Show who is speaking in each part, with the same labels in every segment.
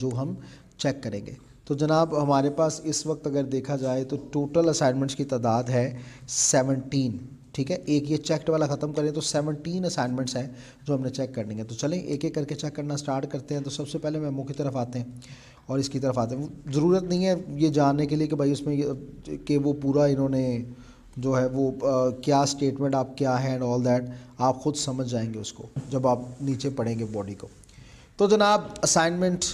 Speaker 1: जो हम चेक करेंगे। तो जनाब हमारे पास इस वक्त अगर देखा जाए तो टोटल असाइनमेंट्स की तादाद है 17। ठीक है, एक ये चेक्ड वाला ख़त्म करें तो 17 असाइनमेंट्स हैं जो हमने चेक करनी है। तो चलें एक एक करके चेक करना स्टार्ट करते हैं। तो सबसे पहले मेमो की तरफ आते हैं और इसकी तरफ आते हैं। ज़रूरत नहीं है ये जानने के लिए कि भाई उसमें कि वो पूरा इन्होंने जो है वो क्या स्टेटमेंट आप क्या है एंड ऑल दैट, आप ख़ुद समझ जाएंगे उसको जब आप नीचे पढ़ेंगे बॉडी को। तो जनाब असाइनमेंट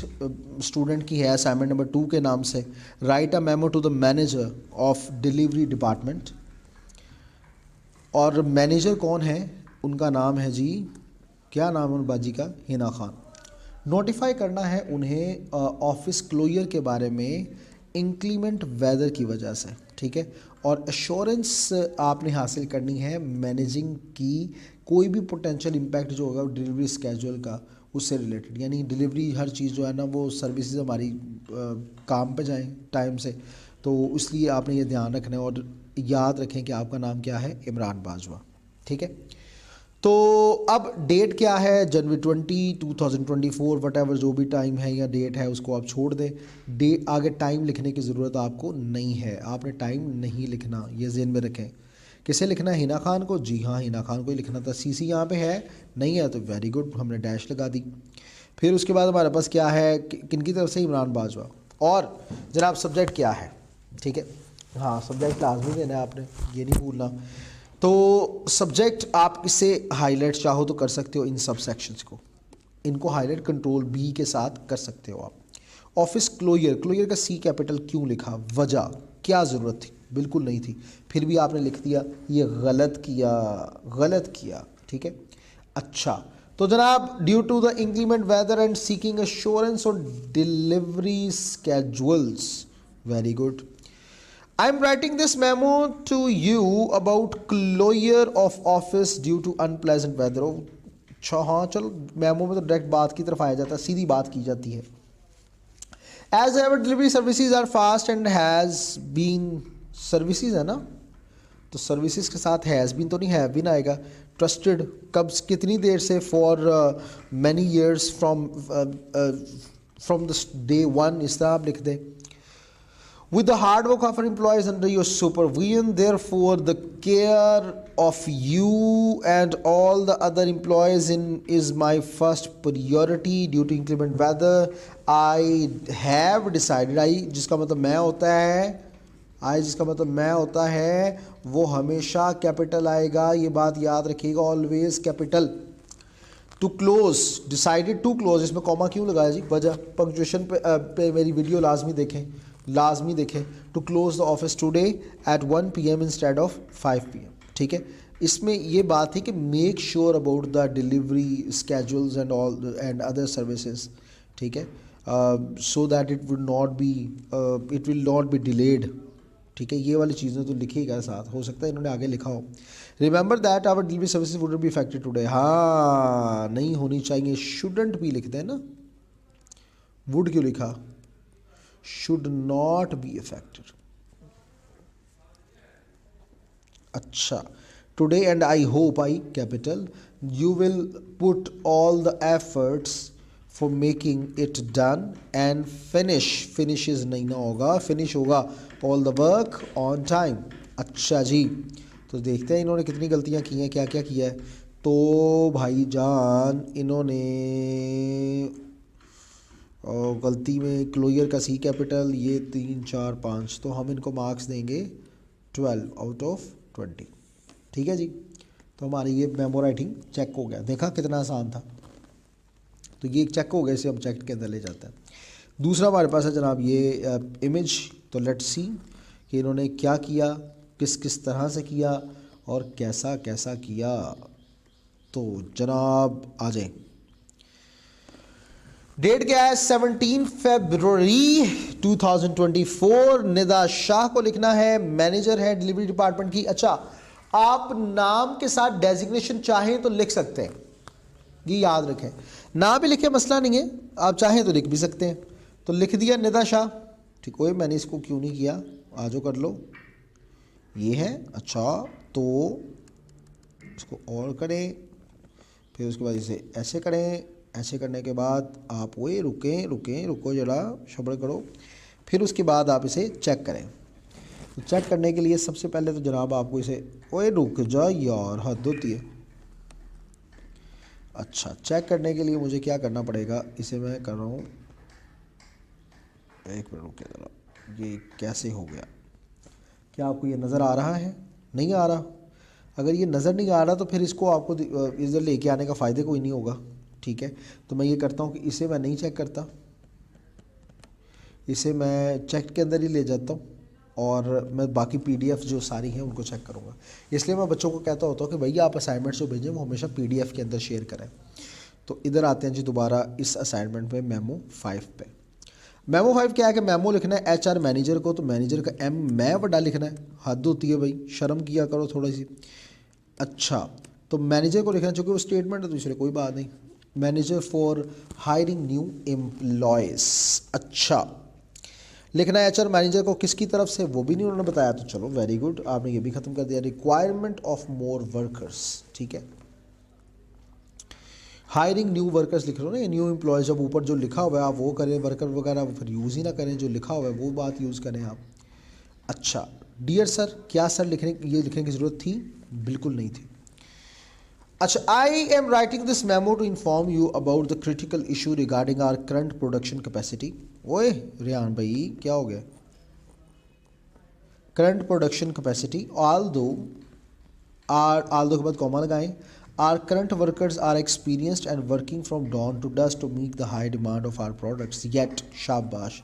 Speaker 1: स्टूडेंट की है, असाइनमेंट नंबर 2 के नाम से write a memo to the manager of delivery department. और मैनेजर कौन है, उनका नाम है जी, क्या नाम है उन बाजी का, हिना खान। नोटिफाई करना है उन्हें ऑफिस क्लोजर के बारे में इंक्रीमेंट वेदर की वजह से। ठीक है, और एश्योरेंस आपने हासिल करनी है मैनेजिंग की कोई भी पोटेंशियल इम्पैक्ट जो होगा डिलीवरी स्केड्यूल का उससे रिलेटेड, यानी डिलीवरी हर चीज़ जो है ना वो सर्विसेज हमारी काम पे जाएं टाइम से। तो इसलिए आपने ये ध्यान रखना है और याद रखें कि आपका नाम क्या है, इमरान बाजवा। ठीक है, तो अब डेट क्या है, जनवरी 20 2024 वट एवर जो भी टाइम है या डेट है उसको आप छोड़ दें। डेट आगे टाइम लिखने की ज़रूरत आपको नहीं है, आपने टाइम नहीं लिखना, ये ज़हन में रखें। किसे लिखना है, हिना खान को, जी हाँ हिना खान को ही लिखना था। सीसी यहाँ पे है नहीं है तो वेरी गुड, हमने डैश लगा दी। फिर उसके बाद हमारे पास क्या है, किन की तरफ से, इमरान बाजवा। और जनाब सब्जेक्ट क्या है, ठीक है, हाँ सब्जेक्ट लाजमी देना है आपने, ये नहीं भूलना। तो सब्जेक्ट आप इसे हाईलाइट चाहो तो कर सकते हो, इन सब सेक्शंस को, इनको हाईलाइट कंट्रोल बी के साथ कर सकते हो आप। ऑफिस क्लोजर, क्लोजर का सी कैपिटल क्यों लिखा, वजह क्या ज़रूरत थी, बिल्कुल नहीं थी, फिर भी आपने लिख दिया, ये गलत किया, गलत किया। ठीक है, अच्छा तो जनाब due to the increment weather and seeking assurance on delivery schedules, very good. I am writing this memo to you about closure of office due to unpleasant weather। अच्छा हाँ चलो, मेमो में तो डायरेक्ट बात की तरफ आया जाता है, सीधी बात की जाती है। As our delivery services are fast and has been, services है ना, तो सर्विसेज के साथ हैज़ बीन तो नहीं, हैव बीन आएगा। ट्रस्टेड कब कितनी देर से, for many years, from the day one, इस तरह आप लिख दें। With the hard work of our employees under your supervision, therefore the care of you and all the other employees is my first priority due to inclement weather. I have decided, I जिसका मतलब मैं होता है, आई जिसका मतलब मैं होता है वो हमेशा कैपिटल आएगा, ये बात याद रखिएगा, always capital. To close, decided to close, इसमें कॉमा क्यों लगाया जी, वजह, पंक्चुएशन पे मेरी वीडियो लाजमी देखें, लाजमी देखें। To close the office today at 1 PM instead of 5 PM। ठीक है, इसमें ये बात है कि make sure about the delivery schedules and all and other services. ठीक है, so that it will not be delayed. ठीक है, ये वाली चीज़ें तो लिखिएगा साथ, हो सकता है इन्होंने आगे लिखा हो। Remember that our delivery services would be affected today, हाँ नहीं होनी चाहिए, शुडंट भी लिखते हैं ना, वुड क्यों लिखा, शुड नॉट बी अफेक्टेड। अच्छा, today and I hope, I capital, you will put all the efforts for making it done and finish, finishes नहीं ना होगा, फिनिश होगा, all the work on time. अच्छा जी, तो देखते हैं इन्होंने कितनी गलतियां की हैं, क्या क्या किया है। तो भाईजान इन्होंने गलती में क्लोजर का सी कैपिटल, ये 3 4 5, तो हम इनको मार्क्स देंगे 12 आउट ऑफ 20। ठीक है जी, तो हमारी ये मेमो राइटिंग चेक हो गया, देखा कितना आसान था। तो ये चेक हो गया, इसे हम चेक के अंदर ले जाते हैं। दूसरा हमारे पास है जनाब ये इमेज, तो लेट्स सी कि इन्होंने क्या किया, किस किस तरह से किया और कैसा कैसा किया। तो जनाब आ जाए, डेट क्या है, 17 फरवरी 2024। निदा शाह को लिखना है, मैनेजर है डिलीवरी डिपार्टमेंट की। अच्छा, आप नाम के साथ डेजिग्नेशन चाहें तो लिख सकते हैं, ये याद रखें, ना भी लिखे मसला नहीं है, आप चाहें तो लिख भी सकते हैं। तो लिख दिया निदा शाह, ठीक है, मैंने इसको क्यों नहीं किया, आजो कर लो, ये है। अच्छा, तो इसको और करें, फिर उसके बाद इसे ऐसे करें, ऐसे करने के बाद आप ओए रुको जरा, सब्र करो। फिर उसके बाद आप इसे चेक करें। तो चेक करने के लिए सबसे पहले तो जनाब आपको इसे, ओए रुक जा यार, हद होती है। अच्छा, चेक करने के लिए मुझे क्या करना पड़ेगा, इसे मैं कर रहा हूँ, एक मिनट रुकिए ज़रा, ये कैसे हो गया? क्या आपको ये नज़र आ रहा है? नहीं आ रहा? अगर ये नज़र नहीं आ रहा तो फिर इसको आपको इधर लेके आने का फ़ायदे कोई नहीं होगा। ठीक है, तो मैं ये करता हूँ कि इसे मैं नहीं चेक करता, इसे मैं चेक के अंदर ही ले जाता हूँ और मैं बाकी पीडीएफ जो सारी हैं उनको चेक करूँगा। इसलिए मैं बच्चों को कहता होता हूँ कि भैया आप असाइनमेंट्स जो भेजें वो हमेशा पीडीएफ के अंदर शेयर करें। तो इधर आते हैं जी दोबारा इस असाइनमेंट पे, मेमो 5 पे। मेमो 5 क्या है कि मेमो लिखना है एचआर मैनेजर को, तो मैनेजर का एम मैं बड़ा लिखना है, हद होती है भाई, शर्म किया करो थोड़ी सी। अच्छा, तो मैनेजर को लिखना है, चूँकि वो स्टेटमेंट है दूसरे, कोई बात नहीं। Manager for hiring new employees. अच्छा, लिखना है एचआर मैनेजर को किसकी तरफ से, वो भी नहीं उन्होंने बताया, तो चलो वेरी गुड, आपने ये भी ख़त्म कर दिया। रिक्वायरमेंट ऑफ मोर वर्कर्स, ठीक है, हायरिंग न्यू वर्कर्स लिख लो ना, न्यू एम्प्लॉयज़। जब ऊपर जो लिखा हुआ है आप वो करें, वर्कर वगैरह फिर यूज़ ही ना करें, जो लिखा हुआ है वो बात यूज़ करें आप। अच्छा, डियर सर, क्या सर ये लिखने की ज़रूरत थी? बिल्कुल नहीं थी। अच्छा, I am writing this memo to inform you about the critical issue regarding our current production capacity. ओए रियान भाई, क्या हो गया? करंट प्रोडक्शन कैपेसिटी, ऑल्दो के बाद कॉमा लगाएं। Our current workers are experienced and working from dawn to dusk to meet the high demand of our products. Yet, शाबाश,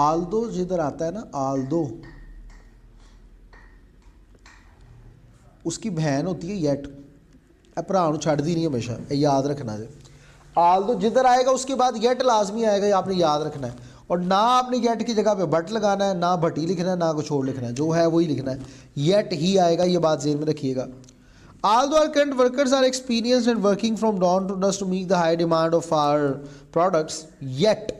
Speaker 1: although जिधर आता है ना, although उसकी बहन होती है yet, भरा छड़ दी नहीं हमेशा, याद रखना है। although जिधर आएगा उसके बाद yet लाजमी आएगा, ये आपने याद रखना है। और ना आपने yet की जगह पे बट लगाना है, ना भटी लिखना है, ना कुछ और लिखना है, जो है वही लिखना है, yet ही आएगा, ये बात ज़हन में रखिएगा। Although our current workers are experienced and working from dawn to dusk to meet the high demand of our products, yet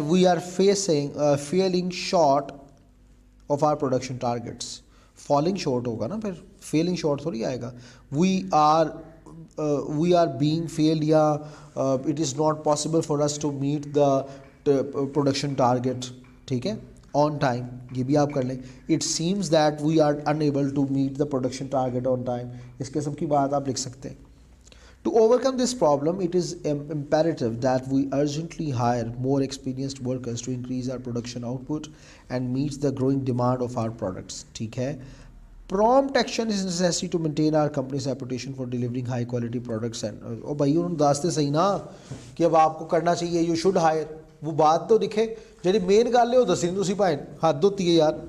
Speaker 1: we are falling short of our production targets. Falling short होगा ना, फिर failing short थोड़ी आएगा। We are being failed, या it is not possible for us to meet the production target, ठीक है, on time, ये भी आप कर लें। It seems that we are unable to meet the production target on time, इस किस्म की बात आप लिख सकते हैं। To overcome this problem it is imperative that we urgently hire more experienced workers to increase our production output and meets the growing demand of our products, ठीक है। Prompt action is necessary to maintain our company's reputation for delivering high quality products and, ओ भाई उन्होंने दसते सही ना कि अब आपको करना चाहिए, यू शुड हायर, वो बात तो लिखे, जी मेन गल है वो दसी नहीं, भाई हद होती है यार।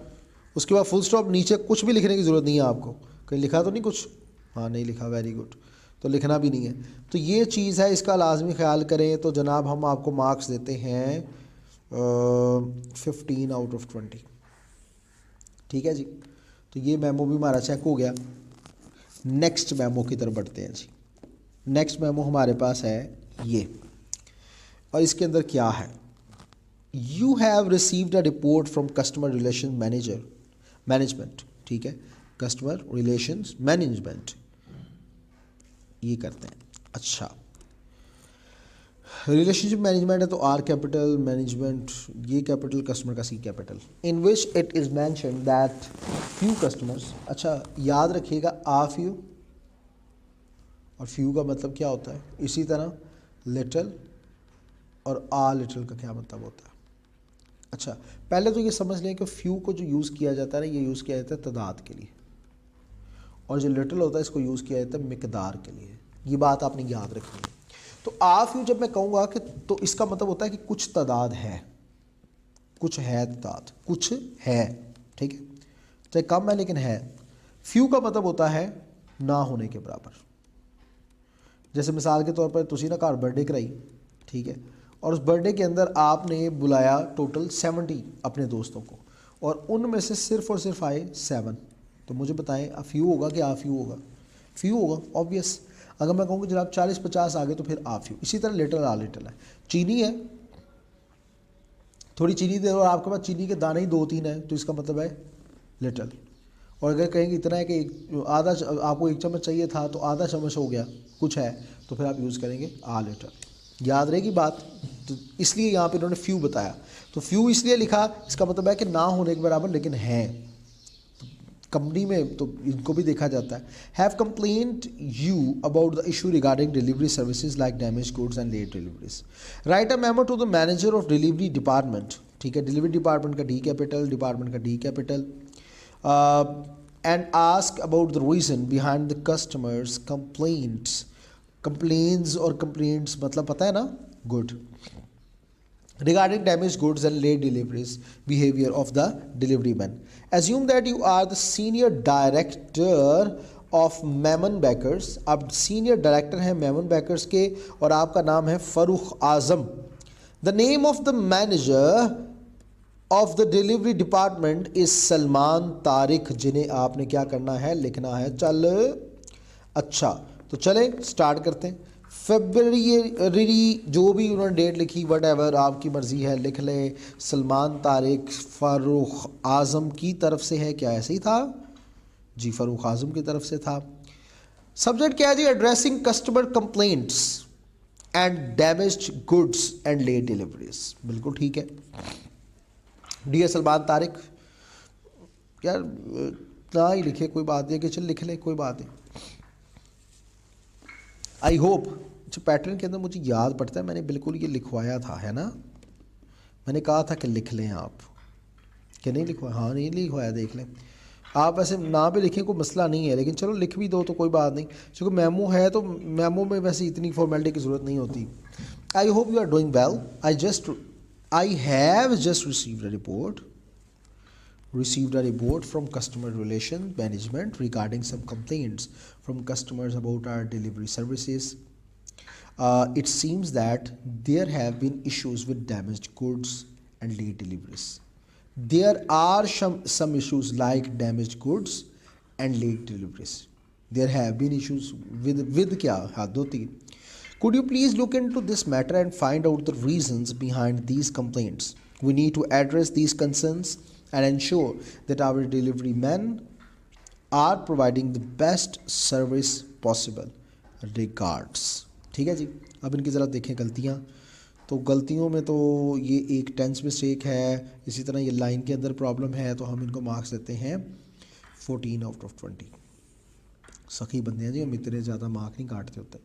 Speaker 1: उसके बाद फुल स्टॉप, नीचे कुछ भी लिखने की ज़रूरत नहीं है आपको, कहीं लिखा तो नहीं कुछ? हाँ नहीं लिखा, वेरी गुड, तो लिखना भी नहीं है। तो ये चीज़ है, इसका लाजमी ख्याल करें। तो जनाब हम आपको मार्क्स देते हैं 15 आउट ऑफ 20, ठीक है जी। तो ये मेमो भी हमारा चेक हो गया। नेक्स्ट मेमो की तरफ बढ़ते हैं जी। नेक्स्ट मेमो हमारे पास है ये, और इसके अंदर क्या है, you have received a report from customer relation management, ठीक है, कस्टमर रिलेशंस मैनेजमेंट, ये करते हैं। अच्छा, रिलेशनशिप मैनेजमेंट है तो आर कैपिटल, मैनेजमेंट ये कैपिटल, कस्टमर का C capital, in which it is mention that few customers. अच्छा, याद रखिएगा आ फ्यू, और फ्यू का मतलब क्या होता है, इसी तरह लिटल और आ लिटल का क्या मतलब होता है। अच्छा, पहले तो ये समझ लें कि फ्यू को जो यूज़ किया जाता है ना, ये यूज़ किया जाता है तादाद के लिए, और जो लिटल होता है इसको यूज़ किया जाता है मिकदार के लिए। ये बात आपने याद रखनी है। तो आ फ्यू जब मैं कहूँगा कि, तो इसका मतलब होता है कि कुछ तादाद है, कुछ है तादाद, कुछ है, ठीक है, चाहे कम है लेकिन है। फ्यू का मतलब होता है ना होने के बराबर। जैसे मिसाल के तौर पर तुसी ना घर बर्थडे कराई, ठीक है, और उस बर्थडे के अंदर आपने बुलाया टोटल 70 अपने दोस्तों को, और उनमें से सिर्फ और सिर्फ आए 7, तो मुझे बताएं आ फ्यू होगा कि आ फ्यू होगा? फ्यू होगा, ऑब्वियस। अगर मैं कहूँ कि जनाब 40-50 आ गए तो फिर आ फ्यू। इसी तरह लिटल आ लिटल है। चीनी है, थोड़ी चीनी दे और आपके पास चीनी के दाने ही 2-3 हैं, तो इसका मतलब है लिटल। और अगर कहेंगे इतना है कि आपको 1 चम्मच चाहिए था तो आधा चम्मच हो गया, कुछ है, तो फिर आप यूज़ करेंगे आ लीटर। याद रहेगी बात। तो इसलिए यहाँ पे इन्होंने फ्यू बताया, तो फ्यू इसलिए लिखा, इसका मतलब है कि ना होने के बराबर लेकिन हैं। कंपनी में तो इनको भी देखा जाता है। Have complaint you about the issue regarding delivery services like damage goods and late deliveries, write a memo to the manager of delivery department. ठीक है, डिलीवरी डिपार्टमेंट का डी कैपिटल, डिपार्टमेंट का D capital, and ask about the reason behind the customers complaints. Complaints और complaints मतलब पता है ना, good. Regarding damaged goods and late deliveries behavior of the delivery man. Assume that you are the senior director of Mammon Bakers. अब senior director हैं Mammon Bakers के और आपका नाम है फरूख आजम. The name of the manager of the delivery department is Salman Tariq, जिन्हें आपने क्या करना है, लिखना है। चल अच्छा, तो चले स्टार्ट करते हैं। फरवरी, जो भी उन्होंने डेट लिखी, वट एवर आपकी मर्ज़ी है, लिख ले। सलमान तारिक फ़ारूक आज़म की तरफ से है, क्या ऐसे ही था जी, फ़ारूक आज़म की तरफ से था। सब्जेक्ट क्या है जी, addressing customer complaints and damaged goods and late deliveries, बिल्कुल ठीक है। डियर सलमान तारिक, यार ना ही लिखे कोई बात नहीं, कि चल लिख ले कोई बात नहीं। आई होप, जो पैटर्न के अंदर मुझे याद पड़ता है, मैंने बिल्कुल ये लिखवाया था, है ना, मैंने कहा था कि लिख लें आप, कि नहीं लिखवाया, हाँ नहीं लिखवाया, देख लें आप। वैसे ना भी लिखें कोई मसला नहीं है, लेकिन चलो लिख भी दो तो कोई बात नहीं, क्योंकि मेमो है तो मेमो में वैसे इतनी फॉर्मेलिटी की ज़रूरत नहीं होती। I hope you are doing well. I have just received a report from customer relations management regarding some complaints from customers about our delivery services. It seems that there have been issues with damaged goods and late deliveries. There are some issues like damaged goods and late deliveries. There have been issues with क्या हद होती है। Could you please look into this matter and find out the reasons behind these complaints? We need to address these concerns and ensure that our delivery men are providing the best service possible. Regards. ठीक है जी। अब इनकी ज़रा देखें गलतियाँ, तो गलतियों में तो ये एक टेंस मिस्टेक है, इसी तरह ये लाइन के अंदर प्रॉब्लम है, तो हम इनको मार्क्स देते हैं 14 आउट ऑफ 20। सखी बंदे हैं जी हम, इतने ज़्यादा मार्क नहीं काटते होते।